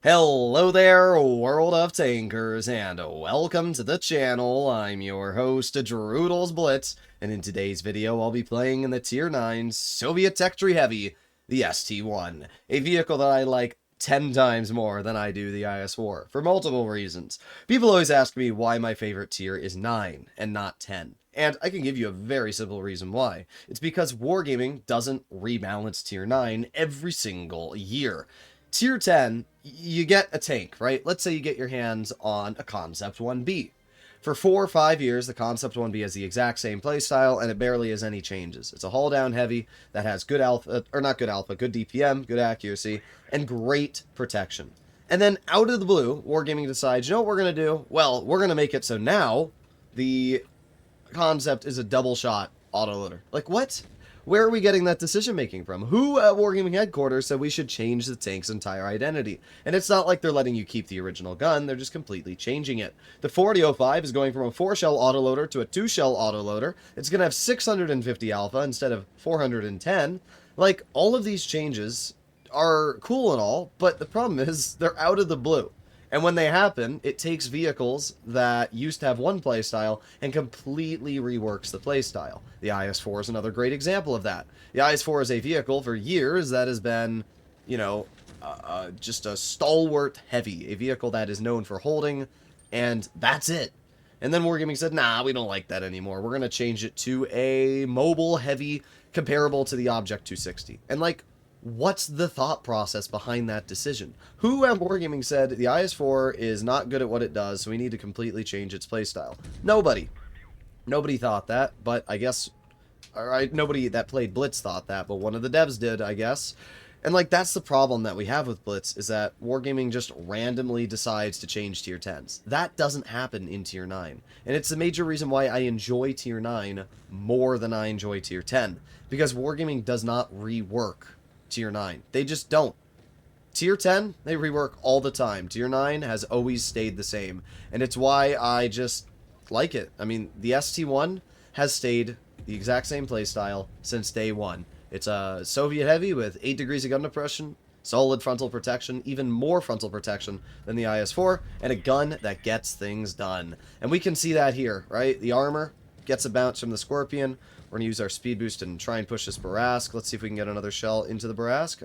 Hello there, world of tankers, and welcome to the channel. I'm your host, Droodles Blitz, and in today's video, I'll be playing in the Tier 9 Soviet Tech Tree Heavy, the ST-1, a vehicle that I like 10 times more than I do the IS-4, for multiple reasons. People always ask me why my favorite tier is 9 and not 10. And I can give you a very simple reason why. It's because Wargaming doesn't rebalance Tier 9 every single year. Tier 10, you get a tank, right? Let's say you get your hands on a Concept 1B. For 4 or 5 years, the Concept 1B has the exact same playstyle, and it barely has any changes. It's a hull-down heavy that has good alpha, or not good alpha, good DPM, good accuracy, and great protection. And then, out of the blue, Wargaming decides, you know what we're going to do? Well, we're going to make it so now the Concept is a double-shot autoloader. Like, what? Where are we getting that decision making from? Who at Wargaming headquarters said we should change the tank's entire identity? And it's not like they're letting you keep the original gun, they're just completely changing it. The 4005 is going from a 4-shell autoloader to a 2-shell autoloader. It's going to have 650 alpha instead of 410. Like, all of these changes are cool and all, but the problem is they're out of the blue. And when they happen, it takes vehicles that used to have one playstyle and completely reworks the playstyle. The IS-4 is another great example of that. The IS-4 is a vehicle for years that has been, you know, just a stalwart heavy, a vehicle that is known for holding, and that's it. And then Wargaming said, nah, we don't like that anymore. We're going to change it to a mobile heavy comparable to the Object 260. And like, what's the thought process behind that decision? Who at Wargaming said the IS-4 is not good at what it does, so we need to completely change its playstyle? Nobody. Nobody thought that, but I guess... Alright, nobody that played Blitz thought that, but one of the devs did, I guess. And like, that's the problem that we have with Blitz, is that Wargaming just randomly decides to change Tier 10s. That doesn't happen in Tier 9. And it's the major reason why I enjoy Tier 9 more than I enjoy Tier 10. Because Wargaming does not rework Tier 9. They just don't. Tier 10, they rework all the time. Tier 9 has always stayed the same. And it's why I just like it. I mean, the ST-1 has stayed the exact same playstyle since day one. It's a Soviet heavy with 8 degrees of gun depression, solid frontal protection, even more frontal protection than the IS-4, and a gun that gets things done. And we can see that here, right? The armor gets a bounce from the Scorpion. We're going to use our speed boost and try and push this Barask. Let's see if we can get another shell into the Barask.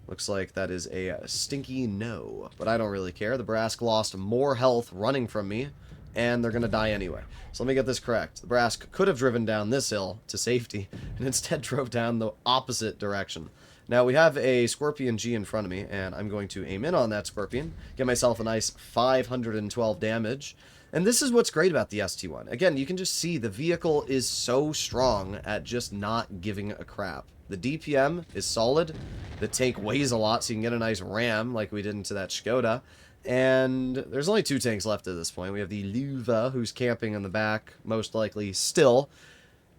Looks like that is a stinky no. But I don't really care. The Barask lost more health running from me, and they're going to die anyway. So let me get this correct. The Barask could have driven down this hill to safety, and instead drove down the opposite direction. Now, we have a Scorpion G in front of me, and I'm going to aim in on that Scorpion, get myself a nice 512 damage. And this is what's great about the ST-1. Again, you can just see the vehicle is so strong at just not giving a crap. The DPM is solid. The tank weighs a lot, so you can get a nice ram like we did into that Skoda. And there's only 2 tanks left at this point. We have the Luva, who's camping in the back, most likely still.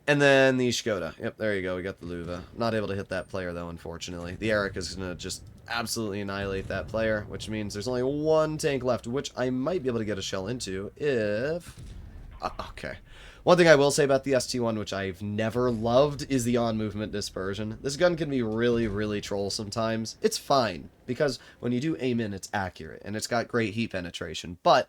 And then the Skoda. Yep, there you go. We got the Luva. Not able to hit that player, though, unfortunately. The Eric is going to just absolutely annihilate that player, which means there's only 1 tank left, which I might be able to get a shell into if... okay. One thing I will say about the ST-1, which I've never loved, is the on-movement dispersion. This gun can be really, really troll sometimes. It's fine, because when you do aim in, it's accurate, and it's got great heat penetration, but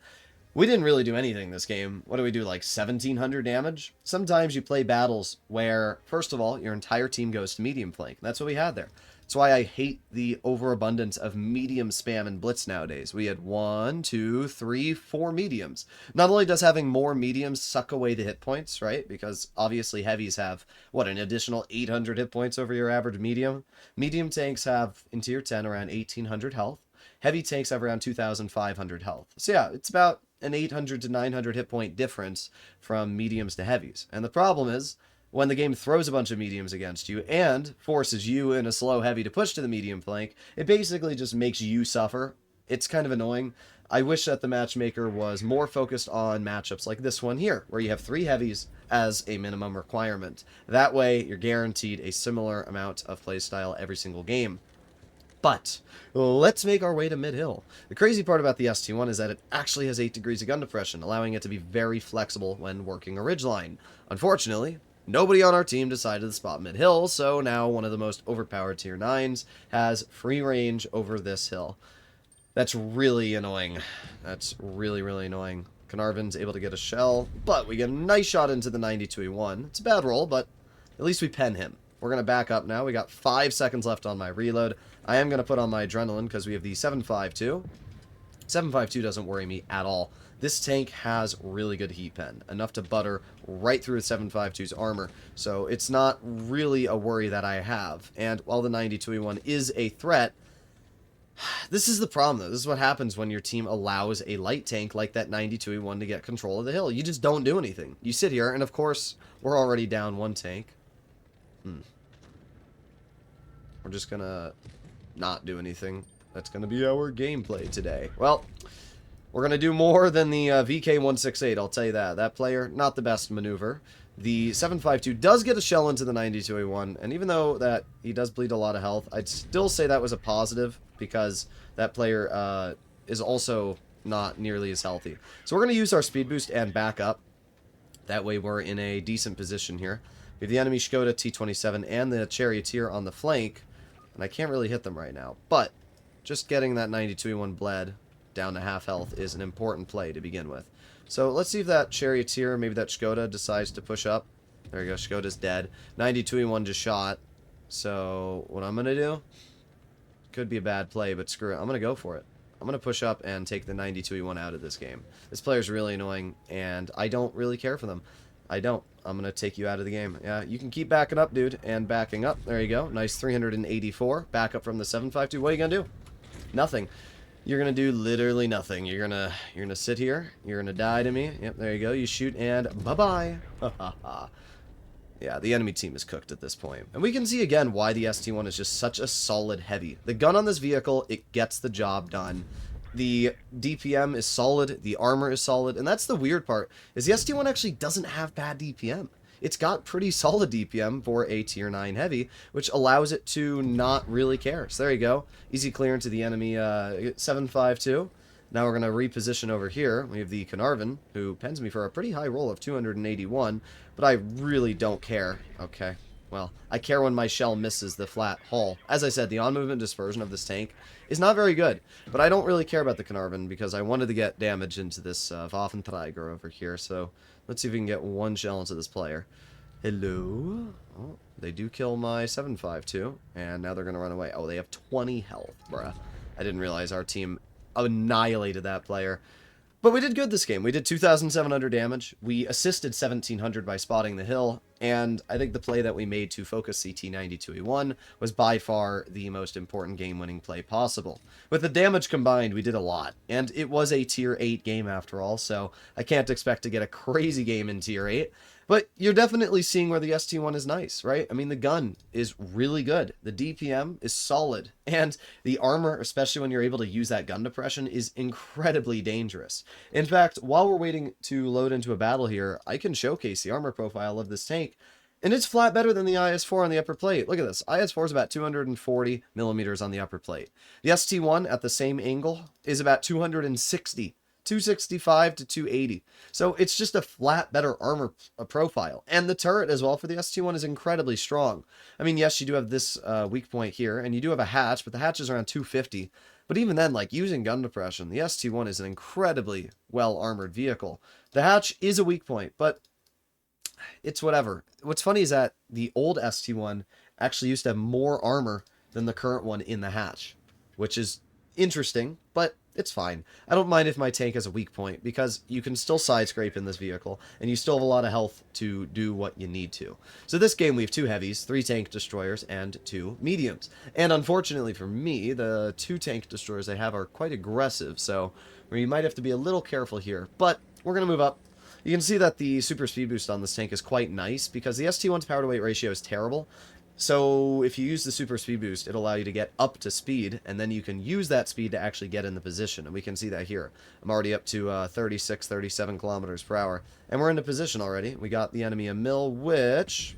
we didn't really do anything this game. What do we do, like 1,700 damage? Sometimes you play battles where, first of all, your entire team goes to medium flank. That's what we had there. That's why I hate the overabundance of medium spam and blitz nowadays. We had 1, 2, 3, 4 mediums. Not only does having more mediums suck away the hit points, right? Because obviously heavies have, what, an additional 800 hit points over your average medium? Medium tanks have, in tier 10, around 1,800 health. Heavy tanks have around 2,500 health. So yeah, it's about an 800 to 900 hit point difference from mediums to heavies. And the problem is, when the game throws a bunch of mediums against you and forces you in a slow heavy to push to the medium flank, it basically just makes you suffer. It's kind of annoying. I wish that the matchmaker was more focused on matchups like this one here, where you have 3 heavies as a minimum requirement. That way, you're guaranteed a similar amount of playstyle every single game. But let's make our way to mid-hill. The crazy part about the ST-1 is that it actually has 8 degrees of gun depression, allowing it to be very flexible when working a ridgeline. Unfortunately, nobody on our team decided to spot mid-hill, so now one of the most overpowered tier 9s has free range over this hill. That's really annoying. That's really, really annoying. Carnarvon's able to get a shell, but we get a nice shot into the 92E1. It's a bad roll, but at least we pen him. We're going to back up now. We got 5 seconds left on my reload. I am going to put on my adrenaline because we have the 7.52. 7.52 doesn't worry me at all. This tank has really good heat pen, enough to butter right through 7.52's armor, so it's not really a worry that I have. And while the 92E1 is a threat, this is the problem, though. This is what happens when your team allows a light tank like that 92E1 to get control of the hill. You just don't do anything. You sit here, and of course, we're already down 1 tank. We're just gonna not do anything. That's gonna be our gameplay today. Well, we're gonna do more than the VK168, I'll tell you that. That player, not the best maneuver. The 7.52 does get a shell into the 92A1, and even though that he does bleed a lot of health, I'd still say that was a positive, because that player is also not nearly as healthy. So we're going to use our speed boost and back up. That way we're in a decent position here. We have the enemy Skoda T27 and the Charioteer on the flank, and I can't really hit them right now. But just getting that 92E1 bled down to half health is an important play to begin with. So let's see if that Charioteer, maybe that Skoda, decides to push up. There you go, Skoda's dead. 92E1 just shot. So what I'm going to do, could be a bad play, but screw it. I'm going to go for it. I'm going to push up and take the 92E1 out of this game. This player's really annoying, and I don't really care for them. I don't. I'm going to take you out of the game. Yeah, you can keep backing up, dude, and backing up. There you go. Nice 384. Back up from the 7.52. What are you going to do? Nothing. You're going to do literally nothing. You're going to sit here. You're going to die to me. Yep, there you go. You shoot, and bye-bye. Ha ha ha. Yeah, the enemy team is cooked at this point. And we can see again why the ST1 is just such a solid heavy. The gun on this vehicle, it gets the job done. The DPM is solid, the armor is solid, and that's the weird part, is the ST1 actually doesn't have bad DPM. It's got pretty solid DPM for a tier 9 heavy, which allows it to not really care. So there you go. Easy clearance to the enemy 7.52. Now we're going to reposition over here. We have the Carnarvon, who pens me for a pretty high roll of 281, but I really don't care. Okay, well, I care when my shell misses the flat hull. As I said, the on-movement dispersion of this tank is not very good, but I don't really care about the Carnarvon because I wanted to get damage into this Waffenträger over here, so let's see if we can get one shell into this player. Hello? Oh, they do kill my 7.52, and now they're going to run away. Oh, they have 20 health, bruh. I didn't realize our team annihilated that player. But we did good this game. We did 2,700 damage. We assisted 1,700 by spotting the hill. And I think the play that we made to focus CT92E1 was by far the most important game-winning play possible. With the damage combined, we did a lot. And it was a tier 8 game after all, so I can't expect to get a crazy game in tier 8. But you're definitely seeing where the ST1 is nice, right? I mean, the gun is really good. The DPM is solid. And the armor, especially when you're able to use that gun depression, is incredibly dangerous. In fact, while we're waiting to load into a battle here, I can showcase the armor profile of this tank. And it's flat better than the IS-4 on the upper plate. Look at this. IS-4 is about 240 millimeters on the upper plate. The ST1 at the same angle is about 260. 265 to 280. So it's just a flat, better armor profile. And the turret as well for the ST1 is incredibly strong. I mean, yes, you do have this weak point here, and you do have a hatch, but the hatch is around 250. But even then, like, using gun depression, the ST1 is an incredibly well-armored vehicle. The hatch is a weak point, but it's whatever. What's funny is that the old ST1 actually used to have more armor than the current one in the hatch, which is interesting, but it's fine. I don't mind if my tank has a weak point, because you can still side scrape in this vehicle, and you still have a lot of health to do what you need to. So this game we have 2 heavies, 3 tank destroyers, and 2 mediums. And unfortunately for me, the 2 tank destroyers I have are quite aggressive, so we might have to be a little careful here. But we're going to move up. You can see that the super speed boost on this tank is quite nice, because the ST1's power to weight ratio is terrible. So if you use the super speed boost, it'll allow you to get up to speed, and then you can use that speed to actually get in the position. And we can see that here. I'm already up to 36, 37 kilometers per hour. And we're into position already. We got the enemy a mill, which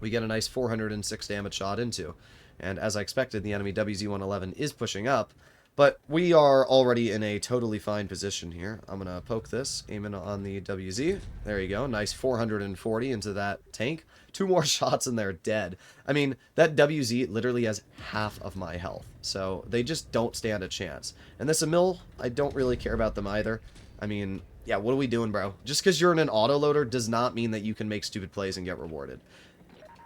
we get a nice 406 damage shot into. And as I expected, the enemy WZ-111 is pushing up. But we are already in a totally fine position here. I'm going to poke this, aiming on the WZ. There you go. Nice 440 into that tank. 2 more shots and they're dead. I mean, that WZ literally has half of my health. So they just don't stand a chance. And this Emil, I don't really care about them either. I mean, yeah, what are we doing, bro? Just because you're in an autoloader does not mean that you can make stupid plays and get rewarded.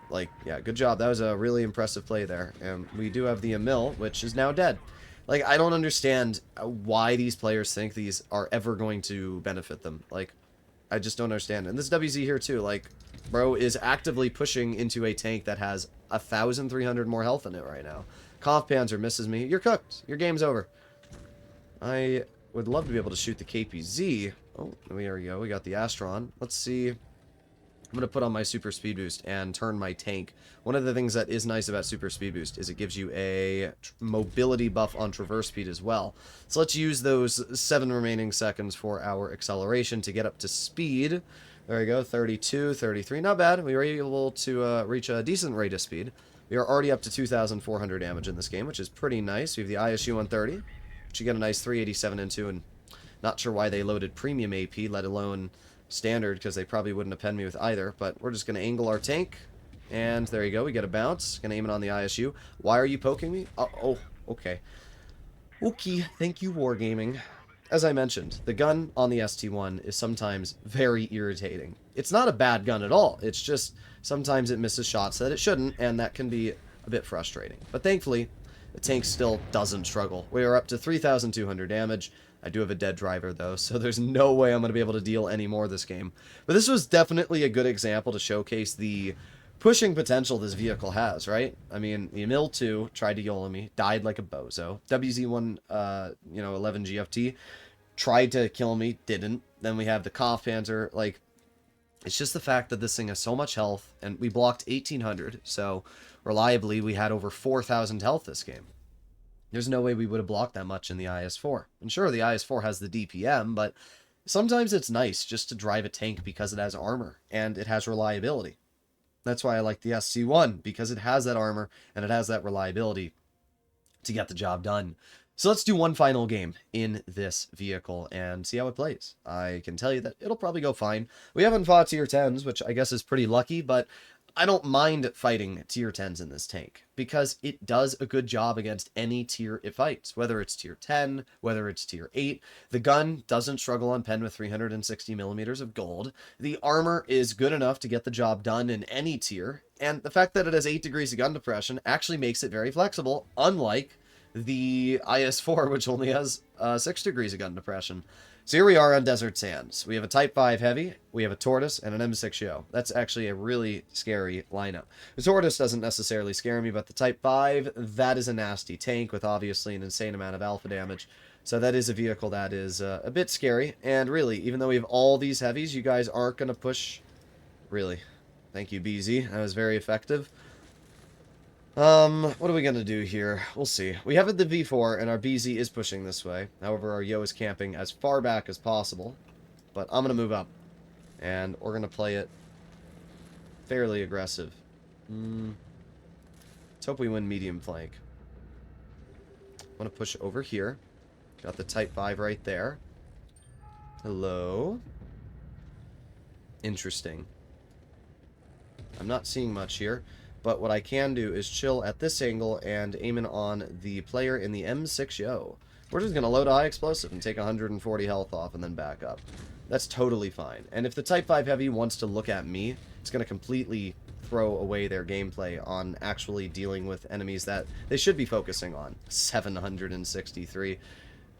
Like, yeah, good job. That was a really impressive play there. And we do have the Emil, which is now dead. Like, I don't understand why these players think these are ever going to benefit them. Like, I just don't understand. And this WZ here, too, like, bro is actively pushing into a tank that has 1,300 more health in it right now. Kampfpanzer misses me. You're cooked. Your game's over. I would love to be able to shoot the KPZ. Oh, there we go. We got the Astron. Let's see. I'm going to put on my super speed boost and turn my tank. One of the things that is nice about super speed boost is it gives you a mobility buff on traverse speed as well. So let's use those 7 remaining seconds for our acceleration to get up to speed. There we go, 32, 33, not bad. We were able to reach a decent rate of speed. We are already up to 2,400 damage in this game, which is pretty nice. We have the ISU-130, which you get a nice 387 into, and not sure why they loaded premium AP, let alone standard, because they probably wouldn't have penned me with either. But we're just going to angle our tank, and there you go. We get a bounce. Going to aim it on the ISU. Why are you poking me? Oh, okay. Okay, thank you, Wargaming. As I mentioned, the gun on the ST1 is sometimes very irritating. It's not a bad gun at all. It's just sometimes it misses shots that it shouldn't, and that can be a bit frustrating. But thankfully, the tank still doesn't struggle. We are up to 3,200 damage. I do have a dead driver, though, so there's no way I'm going to be able to deal any more this game. But this was definitely a good example to showcase the pushing potential this vehicle has, right? I mean, the Emil 2 tried to YOLO me, died like a bozo. WZ1, 11 GFT tried to kill me, didn't. Then we have the Kampfpanzer. Like, it's just the fact that this thing has so much health, and we blocked 1,800, so reliably we had over 4,000 health this game. There's no way we would have blocked that much in the IS-4. And sure, the IS-4 has the DPM, but sometimes it's nice just to drive a tank because it has armor, and it has reliability. That's why I like the SC1, because it has that armor, and it has that reliability to get the job done. So let's do one final game in this vehicle and see how it plays. I can tell you that it'll probably go fine. We haven't fought tier 10s, which I guess is pretty lucky, but I don't mind fighting tier 10s in this tank, because it does a good job against any tier it fights, whether it's tier 10, whether it's tier 8. The gun doesn't struggle on pen with 360 millimeters of gold. The armor is good enough to get the job done in any tier, and the fact that it has 8 degrees of gun depression actually makes it very flexible, unlike the IS-4, which only has 6 degrees of gun depression. So here we are on Desert Sands. We have a Type 5 Heavy, we have a Tortoise, and an M6 Yo. That's actually a really scary lineup. The Tortoise doesn't necessarily scare me, but the Type 5, that is a nasty tank with obviously an insane amount of alpha damage. So that is a vehicle that is a bit scary. And really, even though we have all these heavies, you guys aren't going to push. Really. Thank you, BZ. That was very effective. What are we going to do here? We'll see. We have the V4, and our BZ is pushing this way. However, our Yo is camping as far back as possible. But I'm going to move up. And we're going to play it fairly aggressive. Let's hope we win medium flank. I'm going to push over here. Got the Type 5 right there. Hello? Interesting. I'm not seeing much here. But what I can do is chill at this angle and aim in on the player in the M6 Yo. We're just going to load a high explosive and take 140 health off and then back up. That's totally fine. And if the Type 5 Heavy wants to look at me, it's going to completely throw away their gameplay on actually dealing with enemies that they should be focusing on. 763.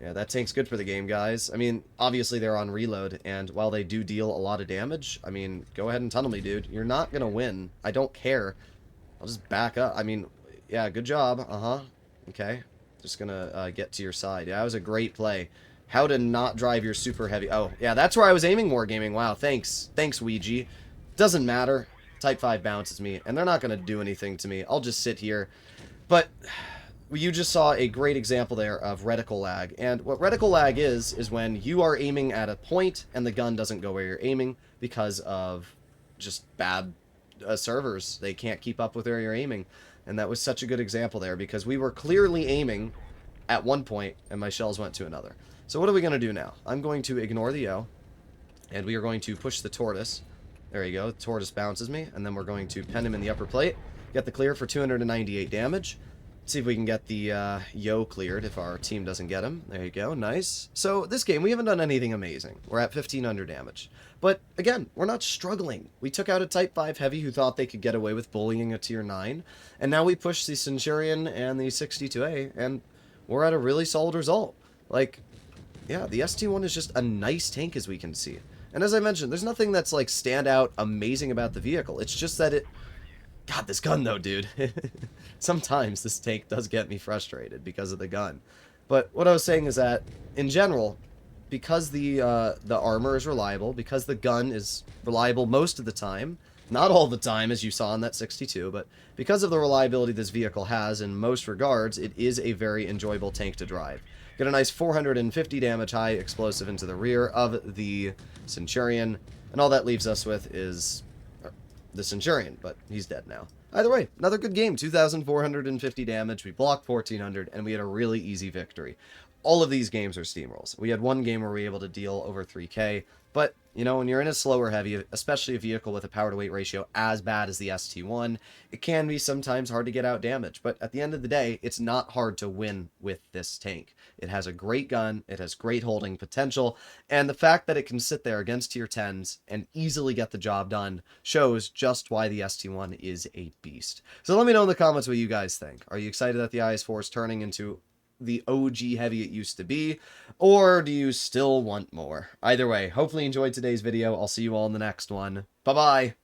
Yeah, that tank's good for the game, guys. I mean, obviously they're on reload, and while they do deal a lot of damage, I mean, go ahead and tunnel me, dude. You're not going to win. I don't care. I'll just back up. I mean, yeah, good job. Okay. Just gonna get to your side. Yeah, that was a great play. How to not drive your super heavy. Oh, yeah, that's where I was aiming Wargaming. Wow, thanks. Thanks, Ouija. Doesn't matter. Type 5 bounces me, and they're not gonna do anything to me. I'll just sit here. But you just saw a great example there of reticle lag. And what reticle lag is when you are aiming at a point and the gun doesn't go where you're aiming because of just bad servers. They can't keep up with where you're aiming. And that was such a good example there, because we were clearly aiming at one point, and my shells went to another. So what are we going to do now? I'm going to ignore the O, and we are going to push the tortoise. There you go. The tortoise bounces me, and then we're going to pen him in the upper plate. Get the clear for 298 damage. See if we can get the Yo cleared if our team doesn't get him. There you go. Nice. So this game, we haven't done anything amazing. We're at 1500 damage. But again, we're not struggling. We took out a Type 5 Heavy who thought they could get away with bullying a Tier 9. And now we push the Centurion and the 62A, and we're at a really solid result. Like, yeah, the ST1 is just a nice tank, as we can see. And as I mentioned, there's nothing that's, like, stand out amazing about the vehicle. It's just that it... God, this gun, though, dude. Sometimes this tank does get me frustrated because of the gun. But what I was saying is that, in general, because the armor is reliable, because the gun is reliable most of the time, not all the time, as you saw in that 62, but because of the reliability this vehicle has in most regards, it is a very enjoyable tank to drive. Get a nice 450 damage high explosive into the rear of the Centurion, and all that leaves us with is the Centurion, but he's dead now. Either way, another good game. 2,450 damage, we blocked 1,400, and we had a really easy victory. All of these games are steamrolls. We had one game where we were able to deal over 3k, but, you know, when you're in a slower heavy, especially a vehicle with a power-to-weight ratio as bad as the ST1, it can be sometimes hard to get out damage, but at the end of the day, it's not hard to win with this tank. It has a great gun, it has great holding potential, and the fact that it can sit there against tier 10s and easily get the job done shows just why the ST1 is a beast. So let me know in the comments what you guys think. Are you excited that the IS-4 is turning into the OG heavy it used to be, or do you still want more? Either way, hopefully you enjoyed today's video. I'll see you all in the next one. Bye-bye!